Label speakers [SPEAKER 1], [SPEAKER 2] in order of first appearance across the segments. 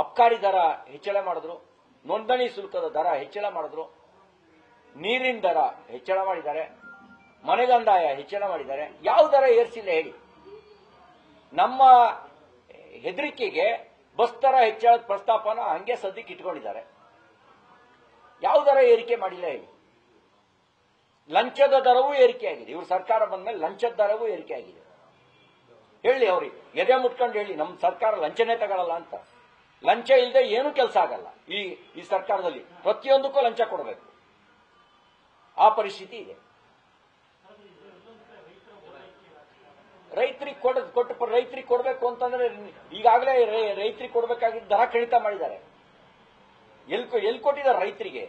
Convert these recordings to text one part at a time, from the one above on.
[SPEAKER 1] ಅಬ್ಕಾರಿ ದರ ಹೆಚ್ಚಳ ಮಾಡಿದ್ರು, ನೋಂದಣಿ ಶುಲ್ಕದ ದರ ಹೆಚ್ಚಳ ಮಾಡಿದ್ರು, ನೀರಿನ ದರ ಹೆಚ್ಚಳ ಮಾಡಿದ್ದಾರೆ, ಮನೆಗಂದಾಯ ಹೆಚ್ಚಳ ಮಾಡಿದ್ದಾರೆ. ಯಾವ ದರ ಏರಿಸಿಲ್ಲ ಹೇಳಿ? ನಮ್ಮ ಹೆದರಿಕೆಗೆ ಬಸ್ ದರ ಹೆಚ್ಚಳದ ಪ್ರಸ್ತಾಪನ ಹಂಗೆ ಸದ್ಯಕ್ಕೆ ಇಟ್ಕೊಂಡಿದ್ದಾರೆ. ಯಾವ ದರ ಏರಿಕೆ ಮಾಡಿಲ್ಲ ಹೇಳಿ? ಲಂಚದ ದರವೂ ಏರಿಕೆ ಆಗಿದೆ. ಇವ್ರ ಸರ್ಕಾರ ಬಂದ್ಮೇಲೆ ಲಂಚದ ದರವೂ ಏರಿಕೆ ಆಗಿದೆ. ಹೇಳಿ ಅವ್ರಿಗೆ, ಎದೆ ಮುಟ್ಕೊಂಡು ಹೇಳಿ, ನಮ್ಮ ಸರ್ಕಾರ ಲಂಚನೇ ತಗೊಳ್ಳಲ್ಲ ಅಂತ. ಲಂಚ ಇಲ್ಲದೆ ಏನೂ ಕೆಲಸ ಆಗಲ್ಲ. ಈ ಸರ್ಕಾರದಲ್ಲಿ ಪ್ರತಿಯೊಂದಕ್ಕೂ ಲಂಚ ಕೊಡಬೇಕು. ಆ ಪರಿಸ್ಥಿತಿ ಇದೆ. ರೈತರಿಗೆ ರೈತರಿಗೆ ಕೊಡಬೇಕು ಅಂತಂದ್ರೆ ಈಗಾಗಲೇ ರೈತರಿಗೆ ಕೊಡಬೇಕಾಗಿದ್ದ ದರ ಕಡಿತ ಮಾಡಿದ್ದಾರೆ. ಎಲ್ಲಿ ಕೊಟ್ಟಿದ್ದಾರೆ ರೈತರಿಗೆ?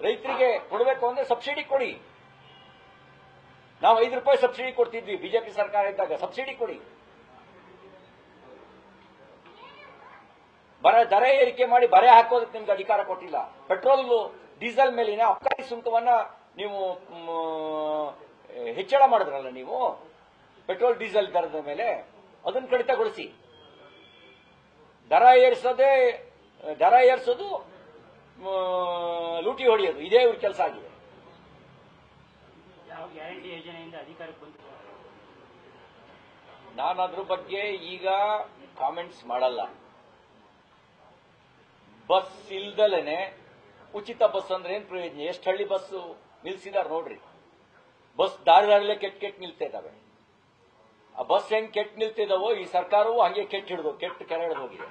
[SPEAKER 1] ರೈತರಿಗೆ ಕೊಡಬೇಕು ಅಂದ್ರೆ ಸಬ್ಸಿಡಿ ಕೊಡಿ. ನಾವು 5 ರೂಪಾಯಿ ಸಬ್ಸಿಡಿ ಕೊಡ್ತಿದ್ವಿ ಬಿಜೆಪಿ ಸರ್ಕಾರ ಇದ್ದಾಗ. ಸಬ್ಸಿಡಿ ಕೊಡಿ. ದರ ಏರಿಕೆ ಮಾಡಿ ಬರೆ ಹಾಕೋದಕ್ಕೆ ನಿಮ್ಗೆ ಅಧಿಕಾರ ಕೊಟ್ಟಿಲ್ಲ. ಪೆಟ್ರೋಲ್ ಡೀಸೆಲ್ ಮೇಲಿನ ಅಬ್ಕಾರಿ ಸುಂಕವನ್ನ ನೀವು ಹೆಚ್ಚಳ ಮಾಡಿದ್ರಲ್ಲ ನೀವು, ಪೆಟ್ರೋಲ್ ಡೀಸೆಲ್ ದರದ ಮೇಲೆ ಅದನ್ನು ಕಡಿತಗೊಳಿಸಿ. ದರ ಏರಿಸೋದು ಲೂಟಿ ಹೊಡೆಯೋದು, ಇದೇ ಇವ್ರ ಕೆಲಸ ಆಗಿದೆ. ನಾನು ಅದ್ರ ಬಗ್ಗೆ ಈಗ ಕಾಮೆಂಟ್ಸ್ ಮಾಡಲ್ಲ. ಬಸ್ ಇಲ್ದಲೇನೆ ಉಚಿತ ಬಸ್ ಅಂದ್ರೆ ಏನ್ ಪ್ರಯೋಜನ? ಎಷ್ಟು ಹಳ್ಳಿ ಬಸ್ ನಿಲ್ಸಿದಾರೆ ನೋಡ್ರಿ. ಬಸ್ ದಾರಿದಾರಲ್ಲೇ ಕೆಟ್ಟ ನಿಲ್ತಾ ಇದಾವೆ. ಆ ಬಸ್ ಹೆಂಗ್ ಕೆಟ್ಟ ನಿಲ್ತಿದಾವೋ ಈ ಸರ್ಕಾರವೂ ಹಂಗೆ ಕೆಟ್ಟ ಕೆರೆ ಹೋಗಿದೆ.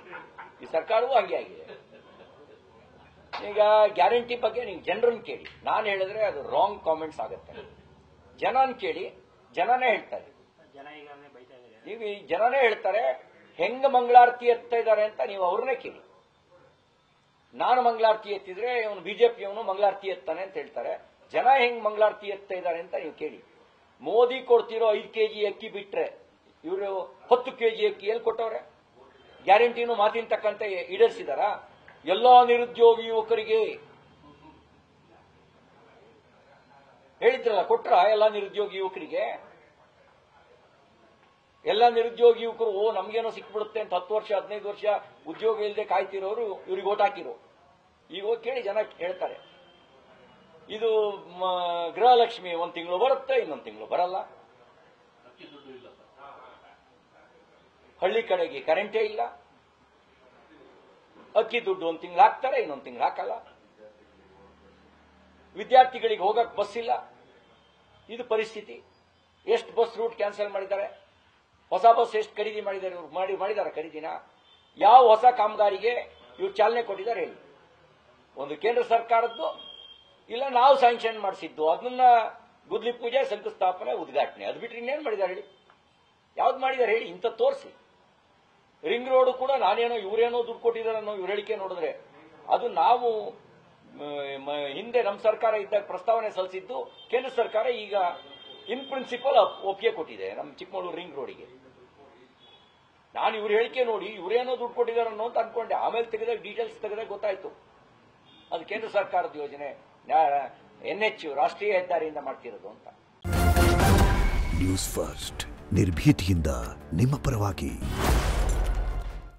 [SPEAKER 1] ಈ ಸರ್ಕಾರವೂ ಹಂಗೆ ಆಗಿದೆ. ಈಗ ಗ್ಯಾರಂಟಿ ಬಗ್ಗೆ ನೀವು ಜನರನ್ನ ಕೇಳಿ. ನಾನು ಹೇಳಿದ್ರೆ ಅದು ರಾಂಗ್ ಕಾಮೆಂಟ್ಸ್ ಆಗುತ್ತೆ. ಜನನ್ ಕೇಳಿ, ಜನನೇ ಹೇಳ್ತಾರೆ. ನೀವು ಈ ಜನನೇ ಹೇಳ್ತಾರೆ ಹೆಂಗ ಮಂಗಳಾರತಿ ಎತ್ತಾ ಇದ್ದಾರೆ ಅಂತ. ನೀವು ಅವ್ರನ್ನೇ ಕೇಳಿ. ನಾನು ಮಂಗಳಾರತಿ ಎತ್ತಿದ್ರೆ ಇವನು ಬಿಜೆಪಿಯವನು ಮಂಗಳಾರತಿ ಎತ್ತಾನೆ ಅಂತ ಹೇಳ್ತಾರೆ. ಜನ ಹೆಂಗ್ ಮಂಗಳಾರತಿ ಎತ್ತಾ ಇದ್ದಾರೆ ಅಂತ ನೀವು ಕೇಳಿ. ಮೋದಿ ಕೊಡ್ತಿರೋ 5 ಕೆಜಿ ಅಕ್ಕಿ ಬಿಟ್ರೆ ಇವರು 10 ಕೆಜಿ ಅಕ್ಕಿ ಎಲ್ಲಿ ಕೊಟ್ಟವ್ರೆ? ಗ್ಯಾರಂಟಿನೂ ಮಾತಿನ ತಕ್ಕಂತೆ ಈಡೇರಿಸಿದಾರ? ಎಲ್ಲಾ ನಿರುದ್ಯೋಗಿ ಯುವಕರಿಗೆ ಹೇಳಿದ್ರಲ್ಲ, ಕೊಟ್ರ ಎಲ್ಲಾ ನಿರುದ್ಯೋಗಿ ಯುವಕರಿಗೆ? ಎಲ್ಲ ನಿರುದ್ಯೋಗಿ ಯುವಕರು ನಮ್ಗೇನೋ ಸಿಕ್ಬಿಡುತ್ತೆ ಅಂತ 10 ವರ್ಷ 15 ವರ್ಷ ಉದ್ಯೋಗ ಇಲ್ಲದೆ ಕಾಯ್ತಿರೋರು ಇವ್ರಿಗೆ ಓಟ್ ಹಾಕಿರೋ. ಈಗ ಕೇಳಿ, ಜನ ಹೇಳ್ತಾರೆ. ಇದು ಗೃಹಲಕ್ಷ್ಮಿ 1 ತಿಂಗಳು ಬರುತ್ತೆ, ಇನ್ನೊಂದು ತಿಂಗಳು ಬರಲ್ಲ. ಹಳ್ಳಿ ಕಡೆಗೆ ಕರೆಂಟೇ ಇಲ್ಲ. ಅಕ್ಕಿ ದುಡ್ಡು 1 ತಿಂಗಳು ಹಾಕ್ತಾರೆ, ಇನ್ನೊಂದು ತಿಂಗಳು ಹಾಕಲ್ಲ. ವಿದ್ಯಾರ್ಥಿಗಳಿಗೆ ಹೋಗಕ್ ಬಸ್ ಇಲ್ಲ. ಇದು ಪರಿಸ್ಥಿತಿ. ಎಷ್ಟು ಬಸ್ ರೂಟ್ ಕ್ಯಾನ್ಸಲ್ ಮಾಡಿದ್ದಾರೆ? ಹೊಸ ಬಸ್ ಎಷ್ಟು ಖರೀದಿ ಮಾಡಿದ್ದಾರೆ ಇವ್ರು? ಮಾಡಿದ್ದಾರೆ ಖರೀದಿನ? ಯಾವ ಹೊಸ ಕಾಮಗಾರಿಗೆ ಇವ್ರು ಚಾಲನೆ ಕೊಟ್ಟಿದ್ದಾರೆ ಹೇಳಿ? ಒಂದು ಕೇಂದ್ರ ಸರ್ಕಾರದ್ದು, ಇಲ್ಲ ನಾವು ಸ್ಯಾಂಕ್ಷನ್ ಮಾಡಿಸಿದ್ದು, ಅದನ್ನ ಗುದ್ಲಿ ಪೂಜೆ, ಶಂಕುಸ್ಥಾಪನೆ, ಉದ್ಘಾಟನೆ. ಅದು ಬಿಟ್ಟರೆ ಇನ್ನೇನು ಮಾಡಿದ್ದಾರೆ ಹೇಳಿ? ಯಾವ್ದು ಮಾಡಿದ್ದಾರೆ ಹೇಳಿ? ಇಂಥ ತೋರಿಸಿ. ರಿಂಗ್ ರೋಡ್ ಕೂಡ ನಾನೇನೋ ಇವರೇನೋ ದುಡ್ಡು ಕೊಟ್ಟಿದ್ದಾರೆ ಅನ್ನೋ ಇವ್ರ ಹೇಳಿಕೆ ನೋಡಿದ್ರೆ, ಅದು ನಾವು ಹಿಂದೆ ನಮ್ಮ ಸರ್ಕಾರ ಇದ್ದಾಗ ಪ್ರಸ್ತಾವನೆ ಸಲ್ಲಿಸಿದ್ದು, ಕೇಂದ್ರ ಸರ್ಕಾರ ಈಗ ಇನ್ ಪ್ರಿನ್ಸಿಪಲ್ ಒಪ್ಪಿಗೆ ಕೊಟ್ಟಿದೆ ನಮ್ಮ ಚಿಕ್ಕಮಗಳೂರು ರಿಂಗ್ ರೋಡಿಗೆ. ನಾನು ಇವ್ರ ಹೇಳಿಕೆ ನೋಡಿ ಇವರೇನೋ ದುಡ್ಡು ಕೊಟ್ಟಿದ್ದಾರೆ ಅನ್ನೋ ಅಂತ ಅನ್ಕೊಂಡೆ. ಆಮೇಲೆ ತೆಗೆದಾಗ ಡೀಟೇಲ್ಸ್ ತೆಗೆದಾಗ ಗೊತ್ತಾಯ್ತು ಅದು ಕೇಂದ್ರ ಸರ್ಕಾರದ ಯೋಜನೆ, NH ರಾಷ್ಟ್ರೀಯ ಹೆದ್ದಾರಿಯಿಂದ ಮಾಡ್ತಿರೋದು ಅಂತ.
[SPEAKER 2] ನ್ಯೂಸ್ ಫಸ್ಟ್, ನಿರ್ಭೀತಿಯಿಂದ ನಿಮ್ಮ ಪರವಾಗಿ.